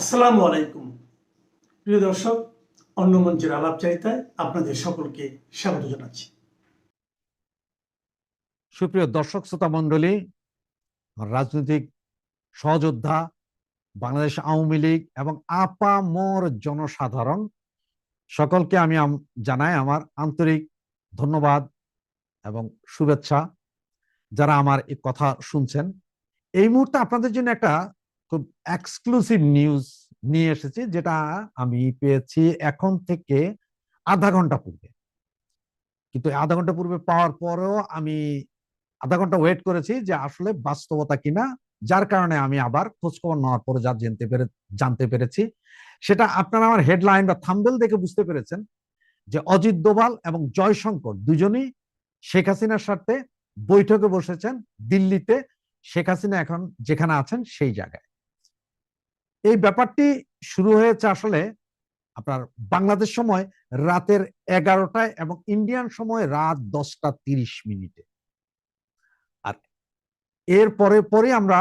আসসালামু আলাইকুম প্রিয় দর্শক, অন্য মঞ্চের আলাপচারিতায় আপনাদের সকলকে স্বাগত জানাচ্ছি। সুপ্রিয় দর্শক শ্রোতা মণ্ডলী, রাজনৈতিক সহযোদ্ধা, বাংলাদেশ আওয়ামী লীগ এবং আপামর জনসাধারণ সকলকে আমি জানাই আমার আন্তরিক ধন্যবাদ এবং শুভেচ্ছা। যারা আমার এই কথা শুনছেন, এই মুহূর্তে আপনাদের জন্য একটা খুব এক্সক্লুসিভ নিউজ নিয়ে এসেছি, যেটা আমি পেয়েছি এখন থেকে আধা ঘন্টা পূর্বে। কিন্তু আধা ঘন্টা পূর্বে পাওয়ার পরেও আমি আধা ঘন্টা ওয়েট করেছি যে আসলে বাস্তবতা কিনা, যার কারণে আমি আবার খোঁজখবর নেওয়ার পরে যা জানতে পেরেছি সেটা আপনারা আমার হেডলাইন বা থাম্বনেল দেখে বুঝতে পেরেছেন যে অজিত দোভাল এবং জয়শঙ্কর দুজনই শেখ হাসিনার সাথে বৈঠকে বসেছেন দিল্লিতে। শেখ হাসিনা এখন যেখানে আছেন সেই জায়গায়। এই ব্যাপারটি শুরু হয়েছে আসলে আপনার বাংলাদেশ সময় রাতের 11টায় এবং ইন্ডিয়ান সময় রাত 10টা 30 মিনিটে। আর এর পরে আমরা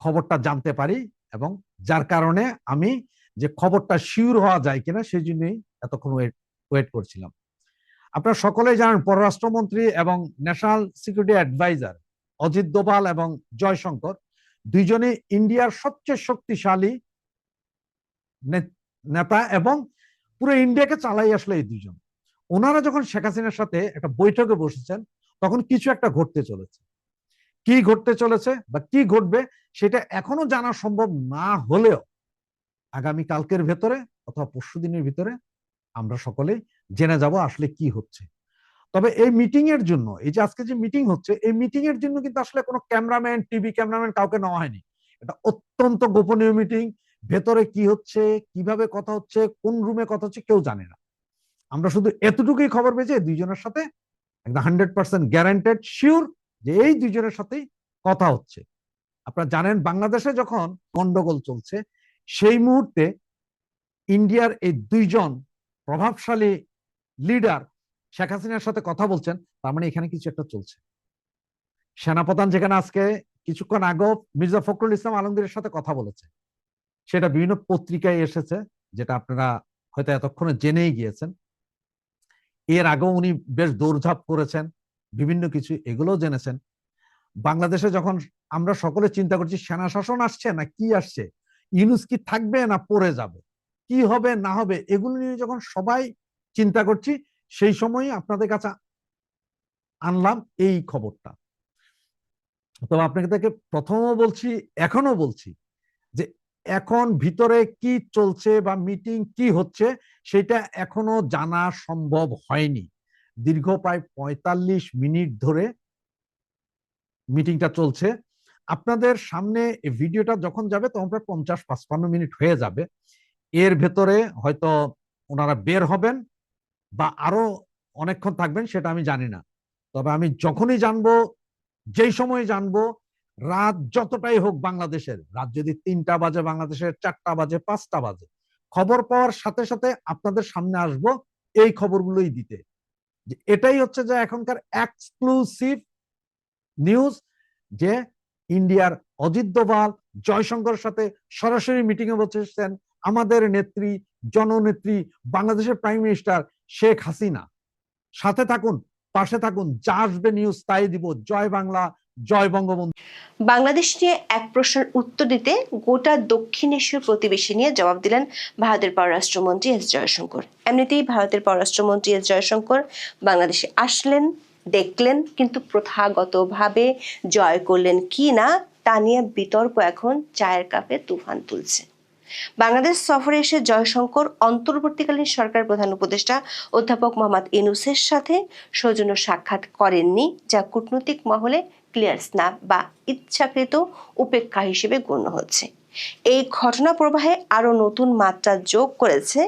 খবরটা জানতে পারি, এবং যার কারণে আমি যে খবরটা শিওর হওয়া যায় কিনা সেই জন্যই এতক্ষণ ওয়েট করছিলাম। আপনারা সকলেই জানেন পররাষ্ট্রমন্ত্রী এবং national security adviser Ajit Doval এবং জয়শঙ্কর দুইজনে ইন্ডিয়ার সবচেয়ে শক্তিশালী নেতা এবং পুরো ইন্ডিয়াকে চালাই আসলে এই দুইজন। ওনারা যখন শেখ হাসিনার সাথে একটা বৈঠকে বসেছেন তখন কিছু একটা ঘটতে চলেছে। কি ঘটতে চলেছে বা কি ঘটবে সেটা এখনো জানা সম্ভব না হলেও আগামী কালকের ভেতরে অথবা পরশু দিনের ভিতরে আমরা সকলেই জেনে যাব আসলে কি হচ্ছে। তবে এই মিটিং এর জন্য, এই যে আজকে যে মিটিং হচ্ছে, এই মিটিং এর জন্য কিন্তু আসলে কোনো ক্যামেরাম্যান, টিভি ক্যামেরাম্যান কাউকে নেওয়া হয়নি। এটা অত্যন্ত গোপনীয় মিটিং। ভেতরে কি হচ্ছে, কিভাবে কথা হচ্ছে, কোন রুমে কথা হচ্ছে কেউ জানে না। আমরা শুধু এতটুকুই খবর পেয়েছি দুইজনের সাথে একদম 100% গ্যারান্টেড শিওর যে এই দুইজনের সাথেই কথা হচ্ছে। আপনারা জানেন বাংলাদেশে যখন গন্ডগোল চলছে সেই মুহূর্তে ইন্ডিয়ার এই দুইজন প্রভাবশালী লিডার শেখ হাসিনার সাথে কথা বলছেন, তার মানে এখানে কিছু একটা চলছে। সেনাপ্রধান যেখানে আজকে কিছুক্ষণ আগেও মির্জা ফখরুল ইসলাম আলমগীরের সাথে কথা বলেছে, সেটা বিভিন্ন পত্রিকায় এসেছে, যেটা আপনারা হয়তো এতক্ষণে জেনেই গিয়েছেন। এর আগেও উনি বেশ দৌড়ঝাঁপ করেছেন, বিভিন্ন কিছু এগুলোও জেনেছেন। বাংলাদেশে যখন আমরা সকলে চিন্তা করছি সেনা শাসন আসছে না কি আসছে, ইউনূস কি থাকবে না পড়ে যাবে, কি হবে না হবে, এগুলো নিয়ে যখন সবাই চিন্তা করছি সেই সময়ই আপনাদের কাছে আনলাম এই খবরটা। তবে আপনাকে থেকে প্রথমও বলছি এখনো বলছি যে এখন ভিতরে কি চলছে বা মিটিং কি হচ্ছে সেটা এখনো জানা সম্ভব হয়নি। দীর্ঘ প্রায় 45 মিনিট ধরে মিটিংটা চলছে। আপনাদের সামনে ভিডিওটা যখন যাবে তখন প্রায় 50-55 মিনিট হয়ে যাবে। এর ভেতরে হয়তো ওনারা বের হবেন বা আরো অনেকক্ষণ থাকবেন সেটা আমি জানি না। তবে আমি যখনই জানবো, যেই সময় জানবো, রাত যতটাই হোক বাংলাদেশের, রাত যদি 3টা বাজে বাংলাদেশের, 4টা বাজে, 5টা বাজে, খবর পাওয়ার সাথে সাথে আপনাদের সামনে আসবো এই খবরগুলোই দিতে। যে এটাই হচ্ছে যে এখনকার এক্সক্লুসিভ নিউজ, যে ইন্ডিয়ার অজিত দোভাল জয়শঙ্করের সাথে সরাসরি মিটিং এ বসেছেন আমাদের নেত্রী, জননেত্রী, বাংলাদেশের প্রাইম মিনিস্টার শেখ হাসিনা। সাথে থাকুন, পাশে থাকুন, যা আসবে নিউজ তাই দিব। জয় বাংলা, জয় বঙ্গবন্ধু। বাংলাদেশ নিয়ে এক প্রশ্নের উত্তর দিতে গোটা দক্ষিণ এশীয় প্রতিবেশী নিয়ে জবাব দিলেন ভারতের পররাষ্ট্রমন্ত্রী এস জয়শঙ্কর। এমনিতেই ভারতের পররাষ্ট্রমন্ত্রী এস জয়শঙ্কর বাংলাদেশে আসলেন, দেখলেন, কিন্তু প্রথাগতভাবে জয় করলেন কি না তা নিয়ে বিতর্ক এখন চায়ের কাপে তুফান তুলছে। বাংলাদেশ সফরে এসে জয়শঙ্কর অন্তর্বর্তীকালীন সরকার প্রধান উপদেষ্টা অধ্যাপক মোহাম্মদ ইউনূসের সাথে সৌজন্য সাক্ষাৎ করেননি, যা কূটনৈতিক মহলে ক্লিয়ার স্ন্যাপ বা ইচ্ছাকৃত উপেক্ষা হিসেবে গণ্য হচ্ছে। এই ঘটনা প্রবাহে আরো নতুন মাত্রা যোগ করেছে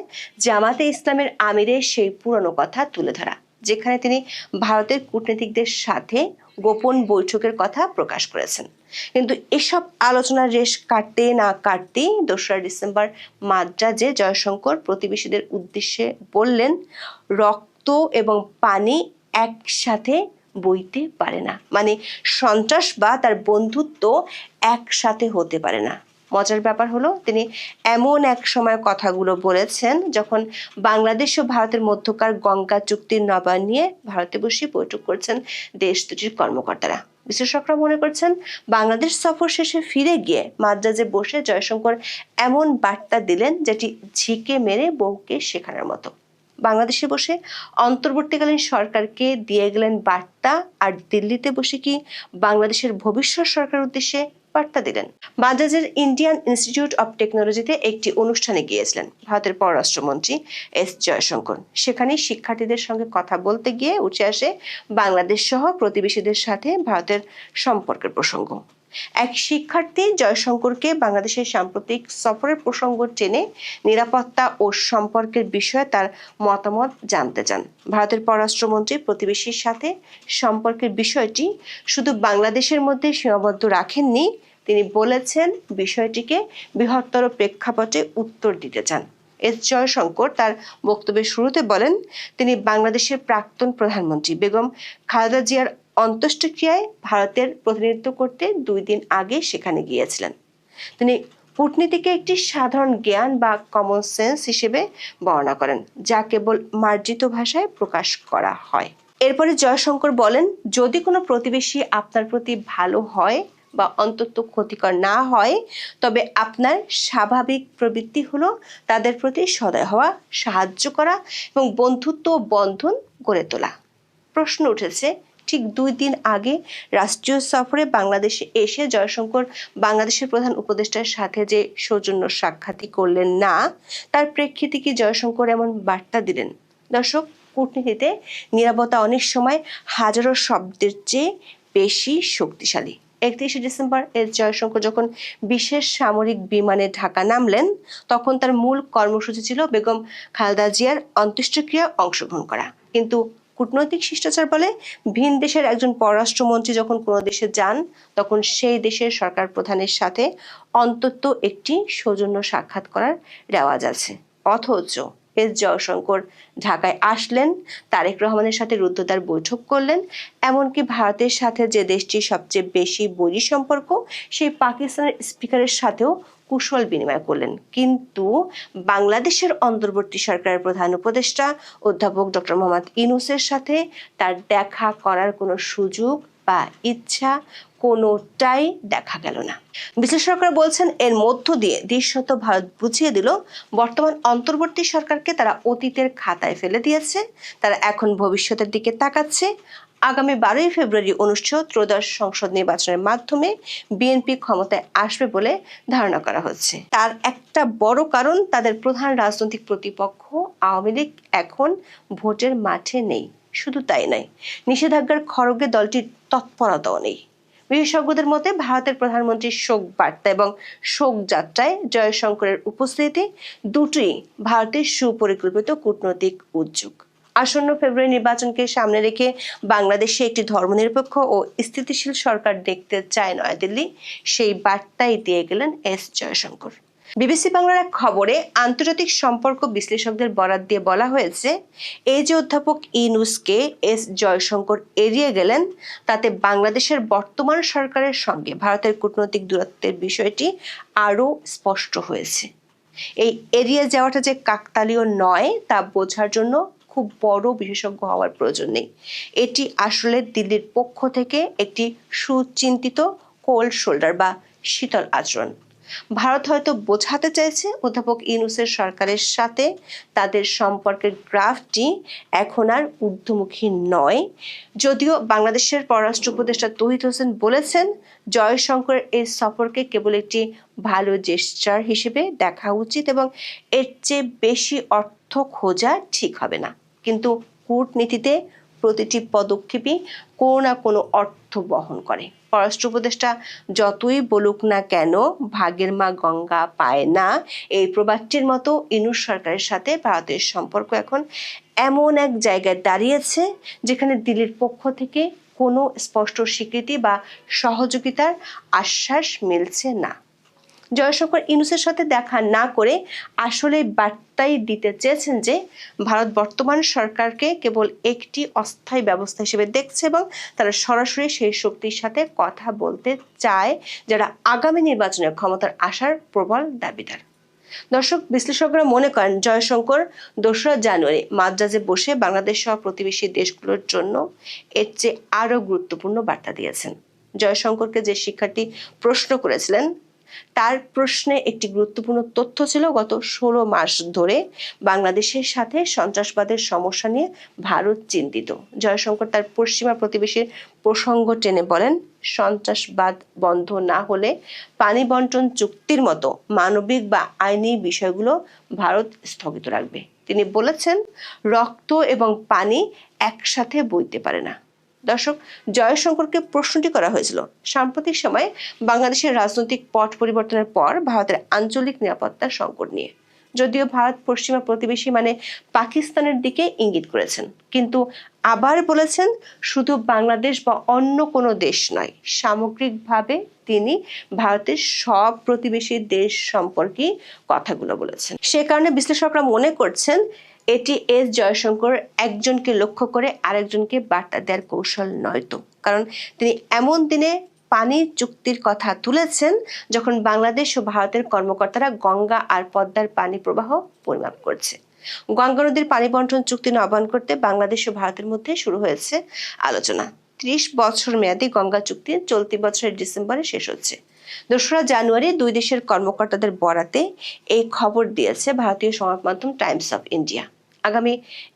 জামাতে ইসলামের আমিরের সেই পুরনো কথা তুলে ধরা, যেখানে তিনি ভারতের কূটনীতিকদের সাথে গোপন বৈঠকের কথা প্রকাশ করেছেন। কিন্তু এসব আলোচনার রেশ কাটতে না কাটতেই 2রা ডিসেম্বর মাদ্রাজে জয়শঙ্কর প্রতিবেশীদের উদ্দেশ্যে বললেন, রক্ত এবং পানি একসাথে বইতে পারে না, মানে সন্ত্রাস বা তার বন্ধুত্ব একসাথে হতে পারে না। মজার ব্যাপার হলো তিনি এমন এক সময় কথাগুলো বলেছেন যখন বাংলাদেশ ও ভারতের মধ্যকার গঙ্গা চুক্তির নবায়ন নিয়ে ভারতে বসে বৈঠক করছেন দেশ দুটির কর্মকর্তারা। বিশ্লেষকরা মনে করছেন বাংলাদেশ সফর শেষে ফিরে গিয়ে মাদ্রাজে বসে জয়শঙ্কর এমন বার্তা দিলেন যেটি ঝিকে মেরে বহুকে শেখানোর মতো। বাংলাদেশে বসে অন্তর্বর্তীকালীন সরকারকে দিয়ে গেলেন বার্তা, আর দিল্লিতে বসে কি বাংলাদেশের ভবিষ্যৎ সরকার উদ্দেশ্যে বার্তা দিলেন। মাদ্রাজের ইন্ডিয়ান ইনস্টিটিউট অব টেকনোলজিতে একটি অনুষ্ঠানে গিয়েছিলেন ভারতের পররাষ্ট্রমন্ত্রী এস জয়শঙ্কর। সেখানে শিক্ষার্থীদের সঙ্গে কথা বলতে গিয়ে উঠে আসে বাংলাদেশ সহ প্রতিবেশীদের সাথে ভারতের সম্পর্কের প্রসঙ্গ। এক শিক্ষার্থী জয়শঙ্করকে বাংলাদেশের সাম্প্রতিক সফরের প্রসঙ্গ টেনে নিরাপত্তা ও সম্পর্কের বিষয়ে তার মতামত জানতে চান। ভারতের পররাষ্ট্রমন্ত্রী প্রতিবেশীর সাথে সম্পর্কের বিষয়টি শুধু বাংলাদেশের মধ্যে সীমাবদ্ধ রাখেননি, তিনি বলেছেন বিষয়টিকে বৃহত্তর প্রেক্ষাপটে উত্তর দিতে চান। এস জয়শঙ্কর তার বক্তব্যের শুরুতে বলেন, তিনি বাংলাদেশের প্রাক্তন প্রধানমন্ত্রী বেগম খালেদা জিয়ার অন্ত্যেষ্টিক্রিয়ায় ভারতের প্রতিনিধিত্ব করতে 2 দিন আগে সেখানে গিয়েছিলেন। তিনি কূটনীতিকে একটি সাধারণ জ্ঞান বা কমন সেন্স হিসেবে বর্ণনা করেন, যা কেবল মার্জিত ভাষায় প্রকাশ করা হয়। এরপরে জয়শঙ্কর বলেন, যদি কোনো প্রতিবেশী আপনার প্রতি ভালো হয় বা অন্তত ক্ষতিকর না হয়, তবে আপনার স্বাভাবিক প্রবৃত্তি হলো তাদের প্রতি সদয় হওয়া, সাহায্য করা এবং বন্ধুত্ব বন্ধন গড়ে তোলা। প্রশ্ন উঠেছে, ঠিক 2 দিন আগে রাষ্ট্রীয় সফরে বাংলাদেশে এসে জয়শঙ্কর বাংলাদেশের প্রধান উপদেষ্টার সাথে যে সৌজন্য সাক্ষাৎই করলেন না, তার প্রেক্ষিতে কি জয়শঙ্কর এমন বার্তা দিলেন? দর্শক, কূটনীতিতে নীরবতা অনেক সময় হাজারো শব্দের চেয়ে বেশি শক্তিশালী। 31শে ডিসেম্বর এস জয়শঙ্কর যখন বিশেষ সামরিক বিমানে ঢাকা নামলেন, তখন তার মূল কর্মসূচি ছিল বেগম খালেদা জিয়ার অন্ত্যেষ্টিক্রিয়ায় অংশগ্রহণ করা। কিন্তু কূটনৈতিক শিষ্টাচার বলে ভিন দেশের একজন পররাষ্ট্রমন্ত্রী যখন কোনো দেশে যান, তখন সেই দেশের সরকার প্রধানের সাথে অন্তত একটি সৌজন্য সাক্ষাৎ করার রেওয়াজ আছে। অথচ এস জয়শঙ্কর ঢাকায় আসলেন, তারেক রহমানের সাথে রুদ্ধদ্বার বৈঠক করলেন, এমনকি ভারতের সাথে যে দেশটির সবচেয়ে বেশি বৈরী সম্পর্ক, সেই পাকিস্তানের স্পিকারের সাথেও কুশল বিনিময় করলেন। কিন্তু বাংলাদেশের অন্তর্বর্তী সরকারের প্রধান উপদেষ্টা অধ্যাপক ডক্টর মোহাম্মদ ইউনূসের সাথে তার দেখা করার কোনো সুযোগ বা ইচ্ছা কোনোটাই দেখা গেল না। বিশ্লেষকরা বলছেন, এর মধ্য দিয়ে দৃশ্যত ভারত বুঝিয়ে দিল বর্তমান অন্তর্বর্তী সরকারকে তারা অতীতের খাতায় ফেলে দিয়েছে, তারা এখন ভবিষ্যতের দিকে তাকাচ্ছে। আগামী 12ই ফেব্রুয়ারি অনুষ্ঠিত ত্রয়োদশ সংসদ নির্বাচনের মাধ্যমে বিএনপি ক্ষমতায় আসবে বলে ধারণা করা হচ্ছে। তার একটা বড় কারণ, তাদের প্রধান রাজনৈতিক প্রতিপক্ষ আওয়ামী লীগ এখন ভোটের মাঠে নেই। শুধু তাই নয়, নিষেধাজ্ঞার খড়গে দলটির তৎপরতাও নেই। বিশেষজ্ঞদের মতে ভারতের প্রধানমন্ত্রীর শোক বার্তা এবং শোক যাত্রায় জয়শঙ্করের উপস্থিতি দুটোই ভারতের সুপরিকল্পিত কূটনৈতিক উদ্যোগ। আসন্ন ফেব্রুয়ারি নির্বাচনকে সামনে রেখে বাংলাদেশে একটি ধর্মনিরপেক্ষ ও স্থিতিশীল সরকার দেখতে চায় নয়াদিল্লি, সেই বার্তাই দিয়ে গেলেন এস জয়শঙ্কর। বিবিসি বাংলার এক খবরে আন্তর্জাতিক সম্পর্ক বিশ্লেষকদের বরাত দিয়ে বলা হয়েছে, এই যে অধ্যাপক ইউনূসকে এস জয়শঙ্কর এড়িয়ে গেলেন, তাতে বাংলাদেশের বর্তমান সরকারের সঙ্গে ভারতের কূটনৈতিক দূরত্বের বিষয়টি আরও স্পষ্ট হয়েছে। এই এড়িয়ে যাওয়াটা যে কাকতালীয় নয় তা বোঝার জন্য খুব বড় বিশেষজ্ঞ হওয়ার প্রয়োজন নেই। এটি আসলে দিল্লির পক্ষ থেকে একটি সুচিন্তিত কোল্ড শোল্ডার বা শীতল আচরণ। ভারত হয়তো বোঝাতে চাইছে অধ্যাপক ইউনূসের সরকারের সাথে তাদের সম্পর্কের গ্রাফটি এখন আর ঊর্ধ্বমুখী নয়। যদিও বাংলাদেশের পররাষ্ট্র উপদেষ্টা তৌহিদ হোসেন বলেছেন, জয়শঙ্করের এই সফরকে কেবল একটি ভালো জেস্চার হিসেবে দেখা উচিত এবং এর চেয়ে বেশি অর্থ খোঁজা ঠিক হবে না। কিন্তু কূটনীতিতে প্রতিটি পদক্ষেপই কোনো না কোনো অর্থ বহন করে। পররাষ্ট্র উপদেষ্টা যতই বলুক না কেন, ভাগের মা গঙ্গা পায় না, এই প্রবাদটির মতো ইউনূস সরকারের সাথে ভারতের সম্পর্ক এখন এমন এক জায়গায় দাঁড়িয়েছে যেখানে দিল্লির পক্ষ থেকে কোনো স্পষ্ট স্বীকৃতি বা সহযোগিতার আশ্বাস মিলছে না। জয়শঙ্কর ইউনূসের সাথে দেখা না করে আসলে বার্তাই দিতে চেয়েছেন যে ভারত বর্তমান সরকারকে কেবল একটি অস্থায়ী ব্যবস্থা হিসেবে দেখছে এবং তারা সরাসরি সেই শক্তির সাথে কথা বলতে চায় যারা আগামী নির্বাচনে ক্ষমতার আসার প্রবল দাবিদার। দর্শক, বিশ্লেষকরা মনে করেন জয়শঙ্কর 2রা জানুয়ারি মাদ্রাজে বসে বাংলাদেশ সহ প্রতিবেশী দেশগুলোর জন্য এর চেয়ে আরো গুরুত্বপূর্ণ বার্তা দিয়েছেন। জয়শঙ্করকে যে শিক্ষার্থী প্রশ্ন করেছিলেন তার প্রশ্নে একটি গুরুত্বপূর্ণ তথ্য ছিল গত 16 মাস ধরে বাংলাদেশের সাথে সন্ত্রাসবাদের সমস্যা নিয়ে ভারত চিন্তিত। জয়শঙ্কর তার পশ্চিমা প্রতিবেশীর প্রসঙ্গ টেনে বলেন, সন্ত্রাসবাদ বন্ধ না হলে পানি বন্টন চুক্তির মতো মানবিক বা আইনি বিষয়গুলো ভারত স্থগিত রাখবে। তিনি বলেছেন, রক্ত এবং পানি একসাথে বইতে পারে না। দর্শক, জয়শঙ্করকে প্রশ্নটি করা হয়েছিল সাম্প্রতিক সময়ে বাংলাদেশের রাজনৈতিক পট পরিবর্তনের পর ভারতের আঞ্চলিক নিরাপত্তার সংকট নিয়ে। যদিও ভারত পশ্চিমা প্রতিবেশী মানে পাকিস্তানের দিকে ইঙ্গিত করেছেন, কিন্তু আবার বলেছেন শুধু বাংলাদেশ বা অন্য কোনো দেশ নয়, সামগ্রিকভাবে তিনি ভারতের সব প্রতিবেশী দেশ সম্পর্কে কথাগুলো বলেছেন। সে কারণে বিশ্লেষকরা মনে করছেন এটি এস জয়শঙ্কর একজনকে লক্ষ্য করে আরেকজনকে বার্তা দেওয়ার কৌশল নয়তো, কারণ তিনি এমন দিনে পানি চুক্তির কথা তুলেছেন যখন বাংলাদেশ ও ভারতের কর্মকর্তারা গঙ্গা আর পদ্মার পানি প্রবাহ পরিমাপ করছে। গঙ্গা নদীর পানি বন্টন চুক্তি নবায়ন করতে বাংলাদেশ ও ভারতের মধ্যে শুরু হয়েছে আলোচনা। 30 বছর মেয়াদী গঙ্গা চুক্তি চলতি বছরের ডিসেম্বরে শেষ হচ্ছে। 2রা জানুয়ারি দুই দেশের কর্মকর্তাদের বরাতে এই খবর দিয়েছে ভারতীয় সংবাদ মাধ্যম টাইমস অফ ইন্ডিয়া। আগামী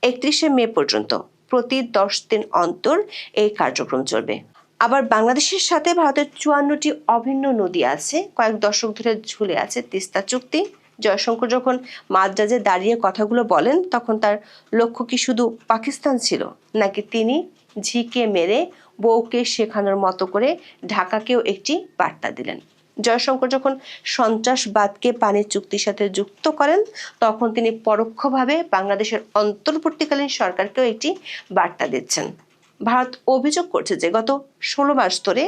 31শে মে পর্যন্ত প্রতি 10 দিন অন্তর এই কার্যক্রম চলবে। আবার বাংলাদেশের সাথে ভারতের 54টি অভিন্ন নদী আছে, কয়েক দশক ধরে ঝুলে আছে তিস্তা চুক্তি। জয়শঙ্কর যখন মাদ্রাজে দাঁড়িয়ে কথাগুলো বলেন তখন তার লক্ষ্য কি শুধু পাকিস্তান ছিল, নাকি তিনি ঝিকে মেরে বউকে শেখানোর মতো করে ঢাকাকেও একটি বার্তা দিলেন? জয়শঙ্কর যখন সন্ত্রাসবাদকে পানি চুক্তির সাথে যুক্ত করেন তখন তিনি পরোক্ষভাবে বাংলাদেশের অন্তর্বর্তীকালীন সরকারকেও একটি বার্তা দিচ্ছেন। ভারত অভিযোগ করছে যে গত 16 মাস ধরে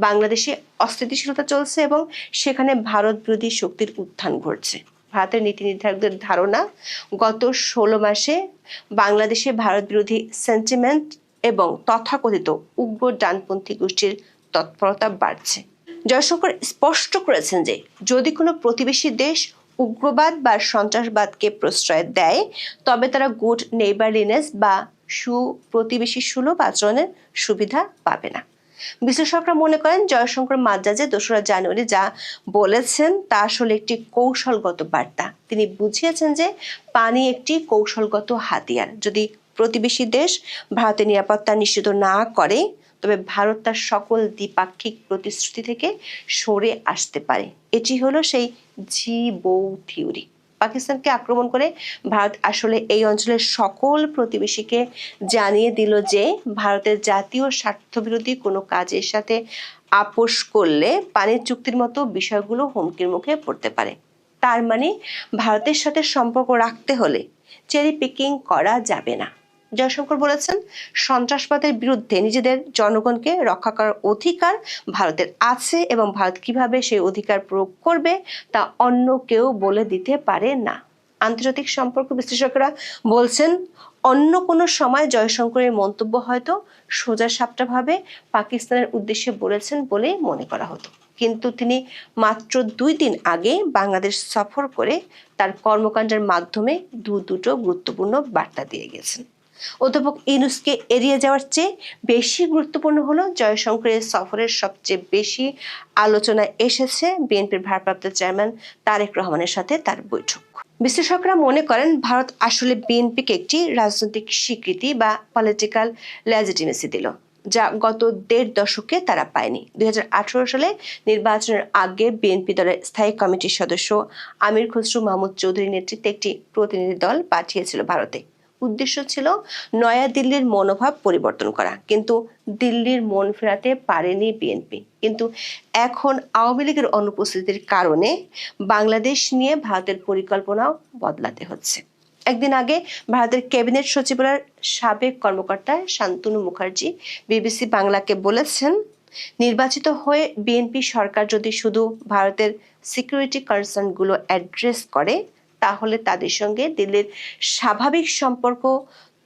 বাংলাদেশে অস্থিতিশীলতা চলছে এবং সেখানে ভারত বিরোধী শক্তির উত্থান ঘটছে। ভারতের নীতি নির্ধারকদের ধারণা গত 16 মাসে বাংলাদেশে ভারত বিরোধী সেন্টিমেন্ট এবং তথাকথিত উগ্র ডানপন্থী গোষ্ঠীর তৎপরতা বাড়ছে। জয়শঙ্কর স্পষ্ট করেছেন যে যদি কোনো প্রতিবেশী দেশ উগ্রবাদ বা সন্ত্রাসবাদকে প্রশ্রয় দেয় তবে তারা গুড নেইবারলিনেস বা প্রতিবেশী সুলভ আচরণের সুবিধা পাবে না। বিশ্লেষকরা মনে করেন জয়শঙ্কর মাদ্রাজে 2রা জানুয়ারি যা বলেছেন তা আসলে একটি কৌশলগত বার্তা। তিনি বুঝিয়েছেন যে পানি একটি কৌশলগত হাতিয়ার। যদি প্রতিবেশী দেশ ভারতের নিরাপত্তা নিশ্চিত না করে তবে ভারত তার সকল দ্বিপাক্ষিক প্রতিশ্রুতি থেকে সরে আসতে পারে। এটি হলো সেই ঝি বউ থিওরি। পাকিস্তানকে আক্রমণ করে ভারত আসলে এই অঞ্চলের সকল প্রতিবেশীকে জানিয়ে দিল যে ভারতের জাতীয় স্বার্থবিরোধী কোনো কাজের সাথে আপোষ করলে পানির চুক্তির মতো বিষয়গুলো হুমকির মুখে পড়তে পারে। তার মানে ভারতের সাথে সম্পর্ক রাখতে হলে চেরি পিকিং করা যাবে না। জয়শঙ্কর বলেছেন, সন্ত্রাসবাদের বিরুদ্ধে নিজেদের জনগণকে রক্ষা করার অধিকার ভারতের আছে এবং ভারত কিভাবে সেই অধিকার প্রয়োগ করবে তা অন্য কেউ বলে দিতে পারে না। আন্তর্জাতিক সম্পর্ক বিশ্লেষকরা বলছেন, অন্য কোনো সময় জয়শঙ্করের মন্তব্য হয়তো সোজাসাপটাভাবে পাকিস্তানের উদ্দেশ্যে বলেছেন বলে মনে করা হতো, কিন্তু তিনি মাত্র 2 দিন আগে বাংলাদেশ সফর করে তার কর্মকাণ্ডের মাধ্যমে দুটো গুরুত্বপূর্ণ বার্তা দিয়ে গেছেন। অধ্যাপক ইউনূসকে এড়িয়ে যাওয়ার চেয়ে বেশি গুরুত্বপূর্ণ হলো জয়শঙ্করের সফরের সবচেয়ে বেশি আলোচনায় এসেছে বিএনপির ভারপ্রাপ্ত চেয়ারম্যান তারেক রহমানের সাথে তার বৈঠক। বিশ্লেষকরা মনে করেন ভারত আসলে বিএনপিকে একটি রাজনৈতিক স্বীকৃতি বা পলিটিক্যাল লেজিটিমেসি দিল, যা গত 1.5 দশকে তারা পায়নি। 2018 সালে নির্বাচনের আগে বিএনপি দলের স্থায়ী কমিটির সদস্য আমির খসরু মাহমুদ চৌধুরীর নেতৃত্বে একটি প্রতিনিধি দল পাঠিয়েছিল ভারতে। উদ্দেশ্য ছিল নয়া দিল্লির মনোভাব পরিবর্তন করা, কিন্তু দিল্লির মন ফেরাতে পারেনি বিএনপি। কিন্তু এখন আওয়ামী লীগের অনুপস্থিতির কারণে বাংলাদেশ নিয়ে ভারতের পরিকল্পনাও বদলাতে হচ্ছে। একদিন আগে ভারতের ক্যাবিনেট সচিবালয়ের সাবেক কর্মকর্তা শান্তনু মুখার্জি বিবিসি বাংলাকে বলেছেন, নির্বাচিত হয়ে বিএনপি সরকার যদি শুধু ভারতের সিকিউরিটি কনসার্নগুলো অ্যাড্রেস করে, তাহলে তাদের সঙ্গে দিল্লির স্বাভাবিক সম্পর্ক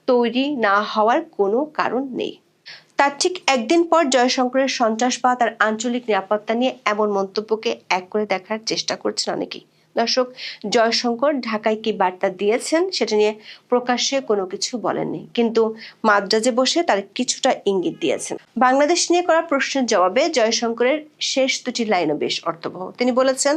তৈরি না হওয়ার কোনো কারণ নেই। তার ঠিক একদিন পর জয়শঙ্করের সন্ত্রাসবাদ আর আঞ্চলিক নিরাপত্তা নিয়ে এমন মন্তব্যকে এক করে দেখার চেষ্টা করছেন অনেকেই। দর্শক, জয়শঙ্কর ঢাকায় কি বার্তা দিয়েছেন সেটা নিয়ে প্রকাশ্যে কোনো কিছু বলেননি, কিন্তু মাদ্রাজে বসে তার কিছুটা ইঙ্গিত দিয়েছেন। বাংলাদেশ নিয়ে করা প্রশ্নের জবাবে জয়শঙ্করের শেষ দুটি লাইনও বেশ অর্থবহ। তিনি বলেছেন,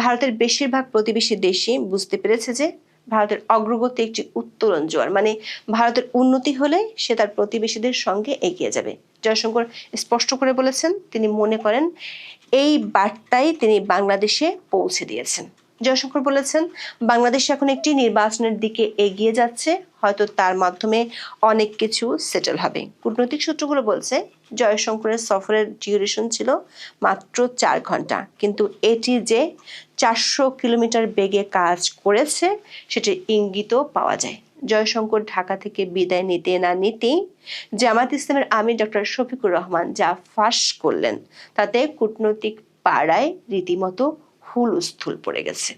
ভারতের বেশিরভাগ প্রতিবেশী দেশই বুঝতে পেরেছে যে ভারতের অগ্রগতি একটি উত্তোলন জোয়ার, মানে ভারতের উন্নতি হলে সে তার প্রতিবেশীদের সঙ্গে এগিয়ে যাবে। জয়শঙ্কর স্পষ্ট করে বলেছেন, তিনি মনে করেন এই বার্তাই তিনি বাংলাদেশে পৌঁছে দিয়েছেন। জয়শঙ্কর বলেছেন, বাংলাদেশ এখন একটি নির্বাচনের দিকে এগিয়ে যাচ্ছে, হয়তো তার মাধ্যমে অনেক কিছু সেটেল হবে। কূটনৈতিক সূত্রগুলো বলছে, জয়শঙ্করের সফরের ডিউরেশন ছিল মাত্র 4 ঘন্টা, কিন্তু এটি যে 400 কিলোমিটার বেগে কাজ করেছে সেটির ইঙ্গিতও পাওয়া যায়। জয়শঙ্কর ঢাকা থেকে বিদায় নিতে না নিতেই জামায়াত ইসলামের আমির ডক্টর শফিকুর রহমান যা ফাঁস করলেন, তাতে কূটনৈতিক পাড়ায় রীতিমতো হুলস্থুল পড়ে গেছে।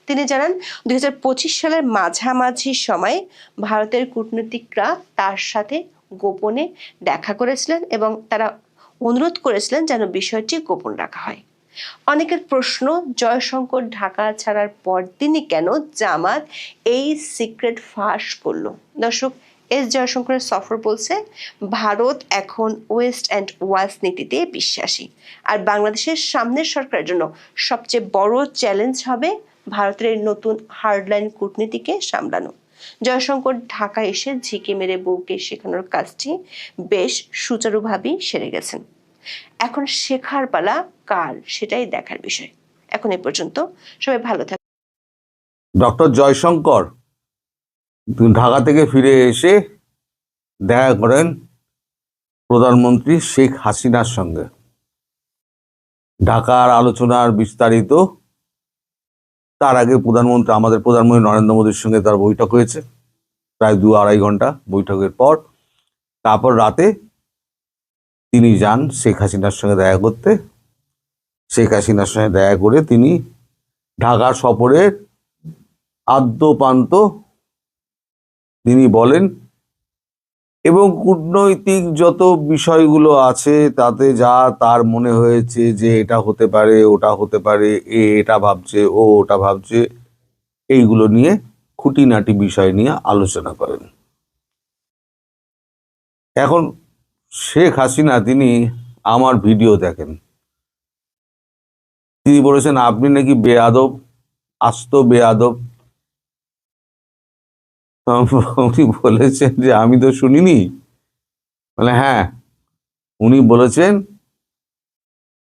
তিনি জানান, 2025 সালের মাঝামাঝি সময়ে ভারতের কূটনীতিকরা তার সাথে গোপনে দেখা করেছিলেন এবং তারা অনুরোধ করেছিলেন যেন বিষয়টি গোপন রাখা হয়। অনেকের প্রশ্ন, জয়শঙ্কর ঢাকা ছাড়ার পরদিনই কেন জামাত এই সিক্রেট ফাঁস করলো? দর্শক, জয়শঙ্করের সফর বলছে, ভারত এখন ওয়েস্ট অ্যান্ড ওয়াস্ট নীতিতে বিশ্বাসী, আর বাংলাদেশের সামনের সরকারের জন্য সবচেয়ে বড় চ্যালেঞ্জ হবে ভারতের এই নতুন হার্ডলাইন কূটনীতিকে সামলানো। জয়শঙ্কর ঢাকা এসে ঝিকে মেরে বউকে শেখানোর কাজটি বেশ সুচারুভাবেই সেরে গেছেন। এখন শেখার পালা কার, সেটাই দেখার বিষয়। এখন এ পর্যন্ত, সবাই ভালো থাকুন। ডক্টর জয়শঙ্কর ঢাকা থেকে ফিরে এসে দেখা করেন প্রধানমন্ত্রী শেখ হাসিনার সঙ্গে। ঢাকার আলোচনার বিস্তারিত তার আগে আমাদের প্রধানমন্ত্রী নরেন্দ্র মোদীর সঙ্গে তার বৈঠক হয়েছে, প্রায় 2-2.5 ঘন্টা বৈঠকের পর। তারপর রাতে তিনি যান শেখ হাসিনার সঙ্গে দেখা করতে। শেখ হাসিনার সঙ্গে দেখা করে তিনি ঢাকার সফরের আদ্যপান্ত তিনি বলেন, এবং কূটনৈতিক যত বিষয়গুলো আছে তাতে যা তার মনে হয়েছে যে এটা হতে পারে, ওটা হতে পারে, এটা ভাবছে, ও ওটা ভাবছে, এইগুলো নিয়ে খুঁটিনাটি বিষয় নিয়ে আলোচনা করেন। এখন শেখ হাসিনা তিনি আমার ভিডিও দেখেন, তিনি বলেছেন আপনি নাকি বেয়াদব, আস্ত বেয়াদব। উনি বলেছেন যে আমি তো শুনিনি। মানে হ্যাঁ, উনি বলেছেন,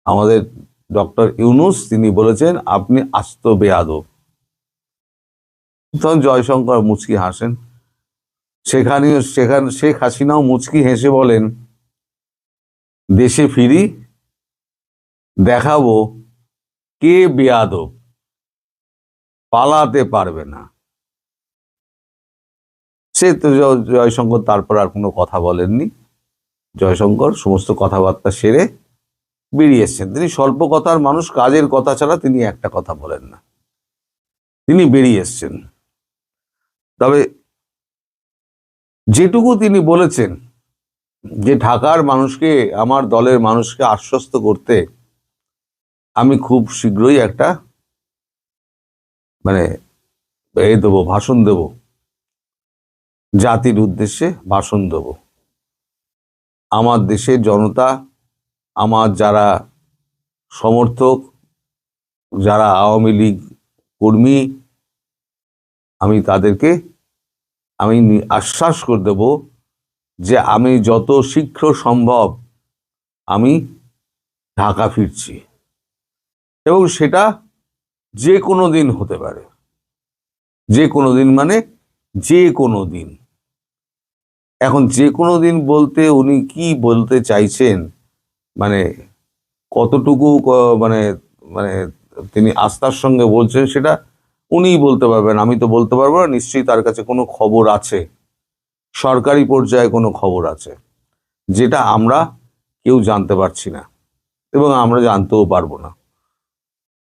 আমাদের ডক্টর ইউনূস তিনি বলেছেন আপনি আস্ত বেয়াদব। তখন জয়শঙ্কর মুচকি হাসেন। শেখ হাসিনাও মুচকি হেসে বলেন, দেশে ফিরি দেখাবো কে বেয়াদব, পালাতে পারবে না। সে তো জয়শঙ্কর তারপর আর কোনো কথা বলেননি। জয়শঙ্কর সমস্ত কথাবার্তা সেরে বেরিয়ে এসছেন। তিনি স্বল্প কথার মানুষ, কাজের কথা ছাড়া তিনি একটা কথা বলেন না। তিনি বেরিয়ে এসছেন। তবে যেটুকু তিনি বলেছেন যে ঢাকার মানুষকে, আমার দলের মানুষকে আশ্বস্ত করতে আমি খুব শীঘ্রই একটা ভাষণ দেব, জাতির উদ্দেশ্যে ভাষণ দেব। আমার দেশের জনতা, আমার যারা সমর্থক, যারা আওয়ামী লীগ কর্মী, আমি তাদেরকে আশ্বাস করে দেব যে আমি যত শীঘ্র সম্ভব আমি ঢাকা ফিরছি, এবং সেটা যে কোনো দিন হতে পারে। যে কোনো দিন মানে যে কোনো দিন। এখন যে কোনো দিন বলতে উনি কি বলতে চাইছেন, মানে কতটুকু মানে মানে তিনি আস্থার সঙ্গে বলছেন সেটা উনিই বলতে পারবেন, আমি তো বলতে পারবো না। নিশ্চয়ই তার কাছে কোনো খবর আছে, সরকারি পর্যায়ে কোনো খবর আছে, যেটা আমরা কেউ জানতে পারছি না এবং আমরা জানতেও পারবো না।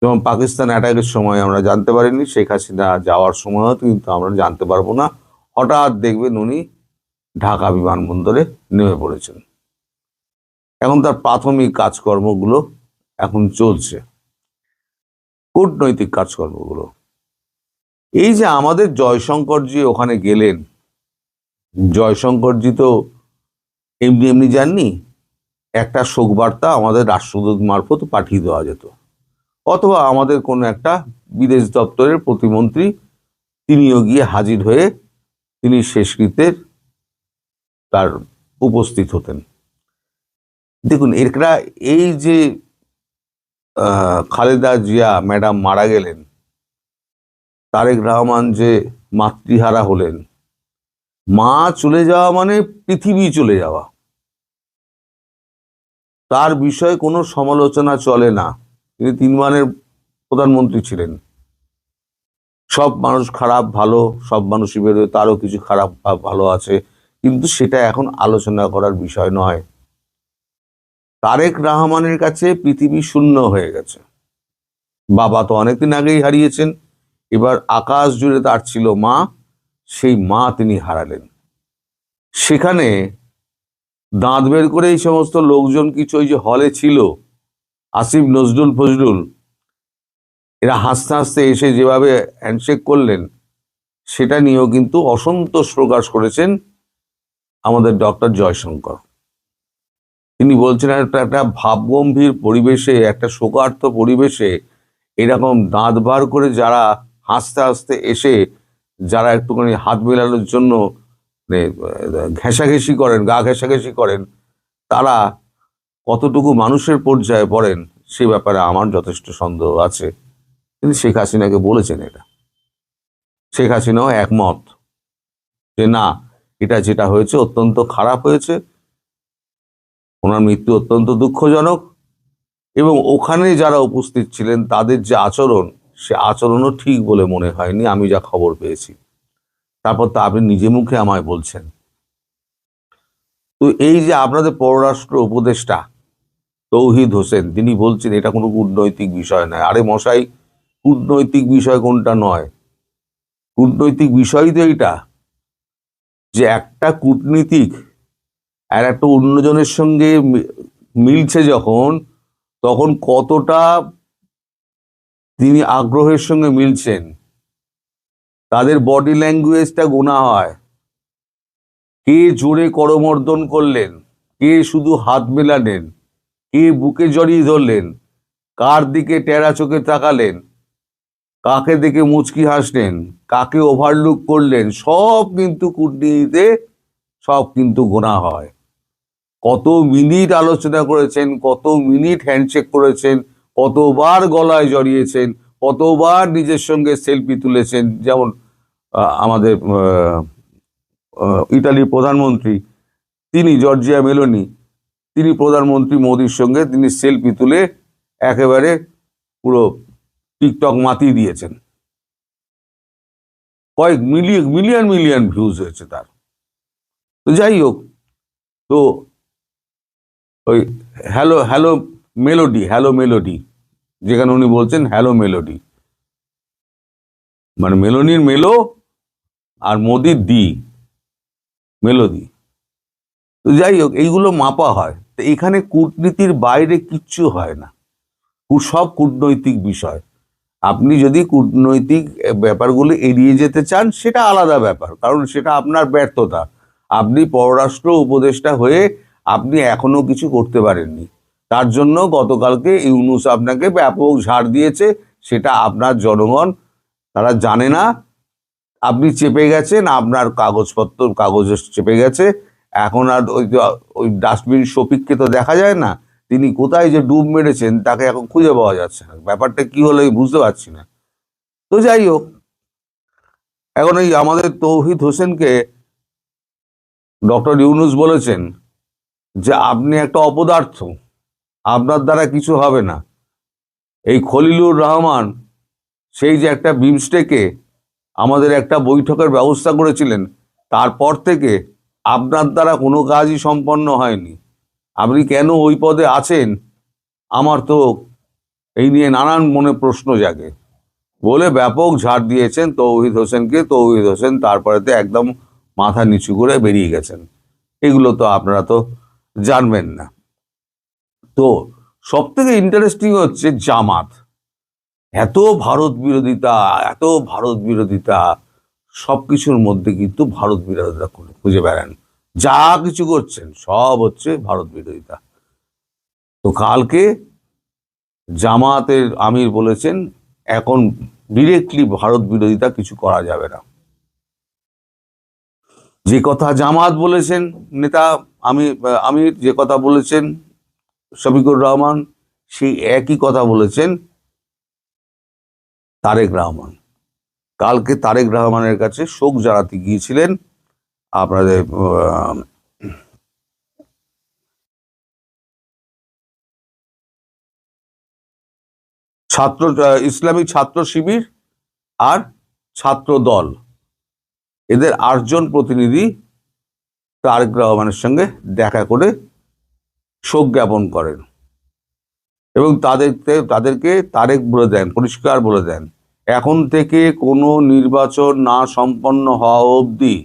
যেমন পাকিস্তান অ্যাটাকের সময় আমরা জানতে পারিনি, শেখ হাসিনা যাওয়ার সময়ও কিন্তু আমরা জানতে পারবো না, হঠাৎ দেখবেন উনি ঢাকা বিমানবন্দরে নেমে পড়েছেন। এখন তার প্রাথমিক কাজকর্মগুলো এখন চলছে, কূটনৈতিক কাজকর্মগুলো। এই যে আমাদের জয়শঙ্করজি ওখানে গেলেন, জয়শঙ্করজি তো এমনি এমনি যাননি, একটা শোকবার্তা আমাদের রাষ্ট্রদূত মারফত পাঠিয়ে দেওয়া যেত, অথবা আমাদের কোনো একটা বিদেশ দপ্তরের প্রতিমন্ত্রী তিনিও গিয়ে হাজির হয়ে তিনি শেষকৃত্যের তার উপস্থিত হতেন। দেখুন, এরা এই যে খালেদা জিয়া ম্যাডাম মারা গেলেন, তারেক রহমান যে মাতৃহারা হলেন, মা চলে যাওয়া মানে পৃথিবী চলে যাওয়া, তার বিষয়ে কোনো সমালোচনা চলে না। তিনি 3 বারের প্রধানমন্ত্রী ছিলেন। সব মানুষ খারাপ ভালো, সব মানুষই বেরোয়, তারও কিছু খারাপ ভালো আছে, কিন্তু সেটা এখন আলোচনা করার বিষয় নয়। তারেক রহমানের কাছে পৃথিবী শূন্য হয়ে গেছে। বাবা তো অনেকদিন আগেই হারিয়েছেন, এবার আকাশ জুড়ে তার ছিল মা, সেই মা তিনি হারালেন। সেখানে দাঁত বের করে এই সমস্ত লোকজন কিছু ওই যে হলে ছিল, আসিফ নজরুল ফজরুল, এরা হাসতে হাসতে এসে যেভাবে হ্যান্ডশেক করলেন, সেটা নিয়েও কিন্তু অসন্তোষ প্রকাশ করেছেন আমাদের ডক্টর জয়শঙ্কর। তিনি বলছেন একটা ভাবগম্ভীর পরিবেশে, একটা শোকার্ত পরিবেশে এরকম দাঁত বার করে যারা হাসতে হাসতে এসে যারা একটুখানি হাত মেলানোর জন্য ঘেঁষাঘেঁষি করেন, গা ঘেঁষাঘেঁষি করেন, তারা কতটুকু মানুষের পর্যায়ে পড়েন সে ব্যাপারে আমার যথেষ্ট সন্দেহ আছে। কিন্তু শেখ হাসিনাকে বলেছেন এটা, শেখ হাসিনাও একমত যে না, এটা যেটা হয়েছে অত্যন্ত খারাপ হয়েছে, ওনার মৃত্যু অত্যন্ত দুঃখজনক, এবং ওখানে যারা উপস্থিত ছিলেন তাদের যে আচরণ, সে আচরণও ঠিক বলে মনে হয়নি আমি যা খবর পেয়েছি। তারপর তো আপনি নিজে মুখে আমায় বলছেন। তো এই যে আপনাদের পররাষ্ট্র উপদেষ্টা তৌহিদ হোসেন, তিনি বলছেন এটা কোনো কূটনৈতিক বিষয় নয়। আরে মশাই, কূটনৈতিক বিষয় কোনটা নয়? কূটনৈতিক বিষয় তো এইটা যে একটা কূটনীতিক আর একটা অন্যজনের সঙ্গে মিলছে যখন, তখন কতটা তিনি আগ্রহের সঙ্গে মিলছেন, তাদের বডি ল্যাঙ্গুয়েজটা গোনা হয়। কে জোরে করমর্দন করলেন, কে শুধু হাত মেলালেন, কে বুকে জড়িয়ে ধরলেন, কার দিকে টেরা চোখে তাকালেন, কাকে দেখে মুচকি হাসলেন, কাকে ওভারলুক করলেন, সব কিন্তু কূটনীতিতে সব কিন্তু গোনা হয়। কত মিনিট আলোচনা করেছেন, কত মিনিট হ্যান্ডশেক করেছেন, কতবার গলায় জড়িয়েছেন, কতবার নিজের সঙ্গে সেলফি তুলেছেন। যেমন আমাদের ইতালির প্রধানমন্ত্রী, তিনি জর্জিয়া মেলোনি, তিনি প্রধানমন্ত্রী মোদির সঙ্গে তিনি সেলফি তুলে একেবারে পুরো টিকটক মাতিয়ে দিয়েছেন। কয়েক মিলিয়ন মিলিয়ন ভিউজ হয়েছে তার। তো যাই হোক, তো ওই হ্যালো হ্যালো মেলোডি, যেখানে উনি বলছেন হ্যালো মেলোডি, মানে মেলোনির মেলো আর মোদির মেলোডি। তো যাই হোক, এইগুলো মাপা হয়। তো এখানে কূটনীতির বাইরে কিচ্ছু হয় না, সব কূটনৈতিক বিষয়। আপনি যদি কূটনৈতিক ব্যাপারগুলো এড়িয়ে যেতে চান সেটা আলাদা ব্যাপার, কারণ সেটা আপনার ব্যর্থতা। আপনি পররাষ্ট্র উপদেষ্টা হয়ে আপনি এখনো কিছু করতে পারেননি, তার জন্য গতকালকে ইউনূস আপনাকে ব্যাপক ঝাড় দিয়েছে। সেটা আপনার জনগণ তারা জানে না, আপনি চেপে গেছেন, আপনার কাগজ চেপে গেছে। এখন আর ওই ডাস্টবিন শফিককে তো দেখা যায় না, তিনি কোথায় যে ডুব মেরেছেন তাকে এখন খুঁজে পাওয়া যাচ্ছে না। ব্যাপারটা কি হলো বুঝতে পারছি না। তো যাই হোক, এখন এই আমাদের তৌহিদ হোসেনকে ডক্টর ইউনূস বলেছেন যে আপনি একটা অপদার্থ, আপনার দ্বারা কিছু হবে না। এই খলিলুর রহমান সেই যে একটা বিমস্টেকে আমাদের একটা বৈঠকের ব্যবস্থা করেছিলেন, তারপর থেকে আপনার দ্বারা কোনো কাজই সম্পন্ন হয়নি। আপনি কেন ওই পদে আছেন আমার তো এই নিয়ে নানান মনে প্রশ্ন জাগে বলে ব্যাপক ঝাড় দিয়েছেন তৌহিদ হোসেনকে। তৌহিদ হোসেন তারপরেতে একদম মাথা নিচু করে বেরিয়ে গেছেন। এগুলো তো আপনারা তো জানবেন না। তো সব থেকে ইন্টারেস্টিং হচ্ছে জামাত, এত ভারত বিরোধিতা সবকিছুর মধ্যে কিন্তু ভারত বিরোধিতা খুঁজে বেড়ান। যা কিছু করছেন সব হচ্ছে ভারত বিরোধিতা। তো কালকে জামাতের আমির বলেছেন এখন ডিরেক্টলি ভারত বিরোধিতা কিছু করা যাবে না। যে কথা জামাত বলেছেন নেতা আমির, যে কথা বলেছেন শফিকুর রহমান, সেই একই কথা বলেছেন তারেক রহমান। কালকে তারেক রহমানের কাছে শোক জানাতে গিয়েছিলেন আপনাদের ইসলামী ছাত্র শিবির আর ছাত্র দল, এদের 8 জন প্রতিনিধি তারেক রহমানের সঙ্গে দেখা করে শোক জ্ঞাপন করেন এবং তাদেরকে তারেক বলে দেন, পরিষ্কার বলে দেন, এখন থেকে কোনো নির্বাচন না সম্পন্ন হওয়া অবধি,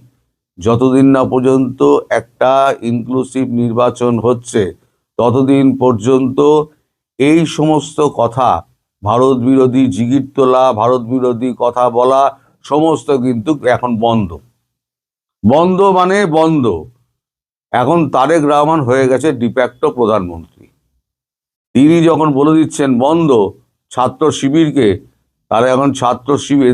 যতদিন না পর্যন্ত একটা ইনক্লুসিভ নির্বাচন হচ্ছে, ততদিন পর্যন্ত এই সমস্ত কথা, ভারত বিরোধী জিগির তোলা, ভারত বিরোধী কথা বলা সমস্ত কিন্তু এখন বন্ধ। মানে বন্ধ। এখন তারেক রহমান হয়ে গেছে ডিফ্যাক্টো প্রধানমন্ত্রী। তিনি যখন বলে দিচ্ছেন বন্ধ ছাত্র শিবিরকে, তাহলে এখন ছাত্র শিবির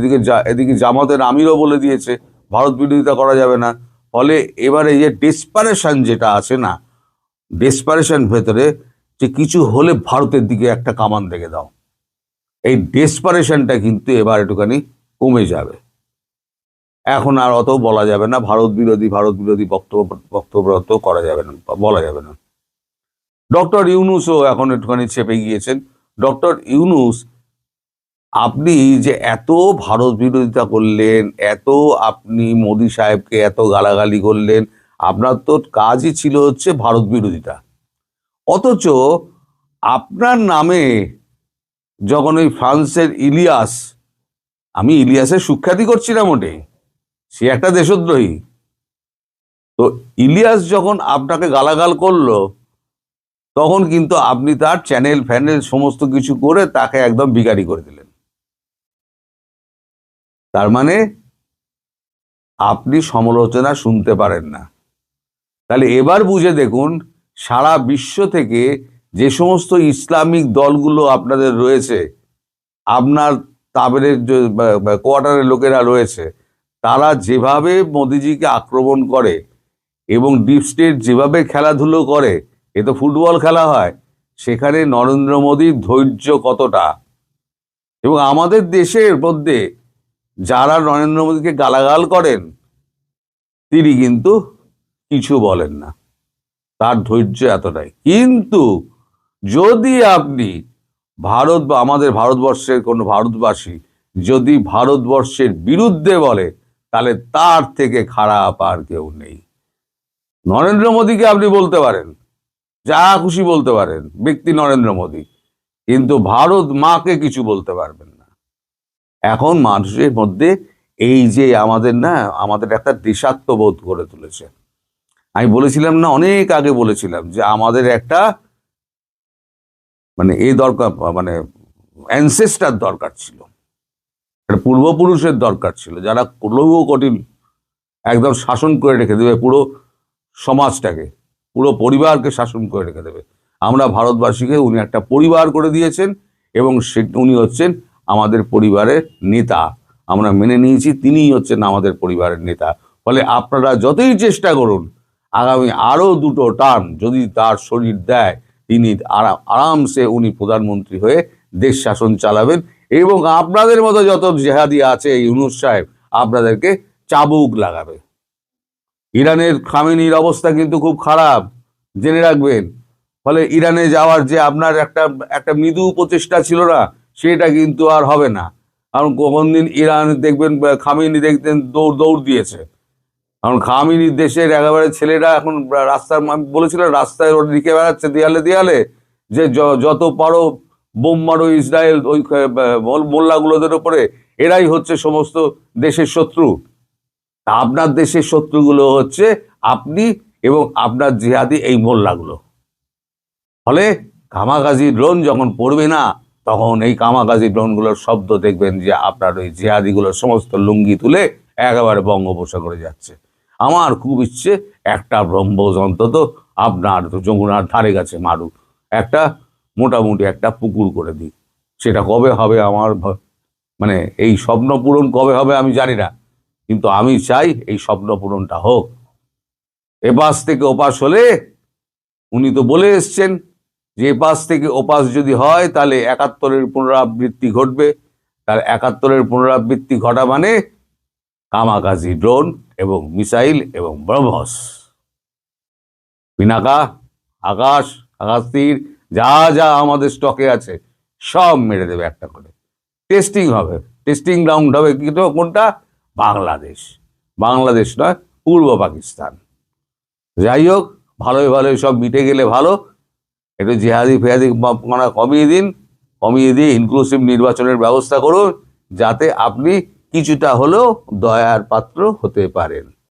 এদিকে জামাতের আমিরও বলে দিয়েছে ভারত বিরোধিতা করা যাবে না। ফলে এবারে যে ডেসপারেশন যেটা আছে না, ডেসপারেশন ভেতরে যে কিছু হলে ভারতের দিকে একটা কামান দেখে দাও, এই ডেসপারেশনটা কিন্তু এবার একটুখানি কমে যাবে। এখন আর অত বলা যাবে না ভারত বিরোধী বক্তব্য করা যাবে না, বলা যাবে না। ডক্টর ইউনূসও এখন একটুখানি চেপে গিয়েছেন। ডক্টর ইউনূস, আপনি যে এত ভারত বিরোধিতা করলেন, এত আপনি মোদি সাহেবকে এত গালাগালি করলেন, আপনার তো কাজই ছিল হচ্ছে ভারত বিরোধিতা। অথচ আপনার নামে যখন ওই ফ্রান্সের ইলিয়াস, আমি ইলিয়াসের সুখ্যাতি করছি না মোটে, সে একটা দেশদ্রোহী, তো ইলিয়াস যখন আপনাকে গালাগাল করলো তখন কিন্তু আপনি তার চ্যানেল ফ্যানেল সমস্ত কিছু করে তাকে একদম বিগাড়ি করে দিলেন। তার মানে আপনি সমালোচনা শুনতে পারেন না। তাহলে এবার বুঝে দেখুন, সারা বিশ্ব থেকে যে সমস্ত ইসলামিক দলগুলো আপনাদের রয়েছে, আপনার তাবেরের যে কোয়ার্টারের লোকেরা রয়েছে, তারা যেভাবে মোদিজিকে আক্রমণ করে এবং ডিপ স্টেট যেভাবে খেলাধুলো করে, এ তো ফুটবল খেলা হয়, সেখানে নরেন্দ্র মোদীর ধৈর্য কতটা। এবং আমাদের দেশের মধ্যে যারা নরেন্দ্র মোদীকে গালাগাল করেন তিনি কিন্তু কিছু বলেন না, তার ধৈর্য এতটাই। কিন্তু যদি আপনি ভারত বা আমাদের ভারতবর্ষের কোনো ভারতবাসী যদি ভারতবর্ষের বিরুদ্ধে বলে, তাহলে তার থেকে খারাপ আর কেউ নেই। নরেন্দ্র মোদীকে আপনি বলতে পারেন, যা খুশি বলতে পারেন, ব্যক্তি নরেন্দ্র মোদী, কিন্তু ভারত মাকে কিছু বলতে পারবেন না। এখন মানুষের মধ্যে এই যে আমাদের একটা দেশাত্মবোধ গড়ে তুলেছে। আমি বলেছিলাম না, অনেক আগে বলেছিলাম যে আমাদের একটা দরকার, অ্যানসেস্টার দরকার ছিল, একটা পূর্বপুরুষের দরকার ছিল, যারা লৌহ কঠিন একদম শাসন করে রেখে দেবে পুরো সমাজটাকে, পুরো পরিবারকে শাসন করে রেখে দেবে। আমরা ভারতবাসীকে উনি একটা পরিবার করে দিয়েছেন এবং উনি হচ্ছেন আমাদের পরিবারের নেতা। আমরা মেনে নিয়েছি তিনিই হচ্ছেন আমাদের পরিবারের নেতা। ফলে আপনারা যতই চেষ্টা করুন, আগামী আরো 2টো টার্ম যদি তার শরীর দেয়, তিনি আরামসে উনি প্রধানমন্ত্রী হয়ে দেশ শাসন চালাবেন এবং আপনাদের মতো যত জেহাদি আছে ইউনূস সাহেব আপনাদেরকে চাবুক লাগাবে। ইরানের খামেনির অবস্থা কিন্তু খুব খারাপ, জেনে রাখবেন। ফলে ইরানে যাওয়ার যে আপনার একটা মৃদু প্রচেষ্টা ছিল না, সেটা কিন্তু আর হবে না। কারণ কোন দিন ইরান দেখবেন খামেনি দেখতেন দৌড় দিয়েছে, কারণ খামেনির দেশের একেবারে ছেলেরা এখন রাস্তায়, আমি বলেছিলাম রাস্তায় ওরা লিখে বেড়াচ্ছে দেয়ালে দেয়ালে যে যত পারো বোম মারো ইসরায়েল, ওই মোল্লাগুলোদের উপরে, এরাই হচ্ছে সমস্ত দেশের শত্রু। তা আপনার দেশের শত্রুগুলো হচ্ছে আপনি এবং আপনার জিহাদি এই মোল্লাগুলো। ফলে কামাগাজি ড্রোন যখন পড়বে না, তখন এই কামাগাজি ড্রোনগুলোর শব্দ দেখবেন যে আপনার ওই জিহাদিগুলোর সমস্ত লুঙ্গি তুলে একেবারে বঙ্গোপসাগরে যাচ্ছে। আমার খুব ইচ্ছে একটা ব্রহ্মোস অন্তত আপনার যমুনার ধারে কাছে মারুক, একটা মোটামুটি একটা পুকুর করে দিই। সেটা কবে হবে আমার মানে এই স্বপ্ন পূরণ কবে হবে আমি জানি না, কিন্তু আমি চাই এই স্বপ্ন পূরণটা হোক। এপাশ থেকে ওপাশ হলে, উনি তো বলে এসছেন যে এপাশ থেকে ওপাশ যদি হয় তাহলে ৭১-এর পুনরাবৃত্তি ঘটবে। তার ৭১-এর পুনরাবৃত্তি ঘটা মানে কামাকাজি ড্রোন এবং মিসাইল এবং ব্রহ্মস, পিনাকা, আকাশ, আকাশ তীর, যা যা আমাদের স্টকে আছে সব মেরে দেবে একটা করে। টেস্টিং হবে, টেস্টিং গ্রাউন্ড হবে কিন্তু কোনটা? বাংলাদেশ। বাংলাদেশ নয়, পূর্ব পাকিস্তান। যাই হোক, ভালোই ভালোই সব মিটে গেলে ভালো। একটু জিহাদি ফেহাদি কমিয়ে দিন, কমিয়ে দিয়ে ইনক্লুসিভ নির্বাচনের ব্যবস্থা করুন, যাতে আপনি কিছুটা হলেও দয়ার পাত্র হতে পারেন।